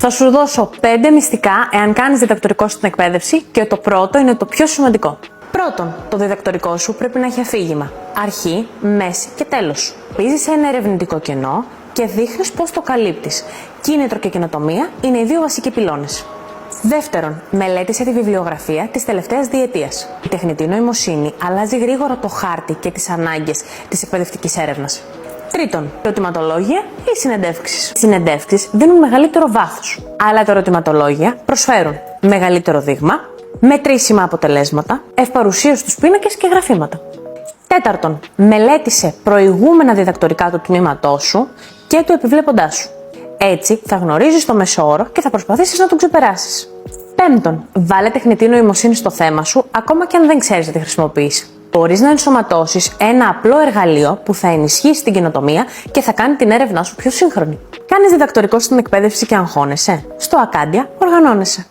Θα σου δώσω 5 μυστικά εάν κάνεις διδακτορικό στην εκπαίδευση και το πρώτο είναι το πιο σημαντικό. Πρώτον, το διδακτορικό σου πρέπει να έχει αφήγημα. Αρχή, μέση και τέλος. Πίζεις ένα ερευνητικό κενό και δείχνεις πώς το καλύπτεις. Κίνητρο και καινοτομία είναι οι δύο βασικοί πυλώνες. Δεύτερον, μελέτησε τη βιβλιογραφία της τελευταίας διετίας. Η τεχνητή νοημοσύνη αλλάζει γρήγορα το χάρτη και τις ανάγκες της εκπαιδευτικής έρευνας. Τρίτον, ερωτηματολόγια ή συνεντεύξεις. Οι συνεντεύξεις δίνουν μεγαλύτερο βάθος, αλλά τα ερωτηματολόγια προσφέρουν μεγαλύτερο δείγμα, μετρήσιμα αποτελέσματα, ευπαρουσίωση στους πίνακες και γραφήματα. Τέταρτον, μελέτησε προηγούμενα διδακτορικά του τμήματός σου και του επιβλέποντάς σου. Έτσι θα γνωρίζεις το μέσο όρο και θα προσπαθήσεις να τον ξεπεράσεις. Πέμπτον, βάλε τεχνητή νοημοσύνη στο θέμα σου ακόμα και αν δεν ξέρεις να τη χρησιμοποιήσει. Μπορείς να ενσωματώσεις ένα απλό εργαλείο που θα ενισχύσει την καινοτομία και θα κάνει την έρευνά σου πιο σύγχρονη. Κάνεις διδακτορικό στην εκπαίδευση και αγχώνεσαι? Στο Acadia οργανώνεσαι.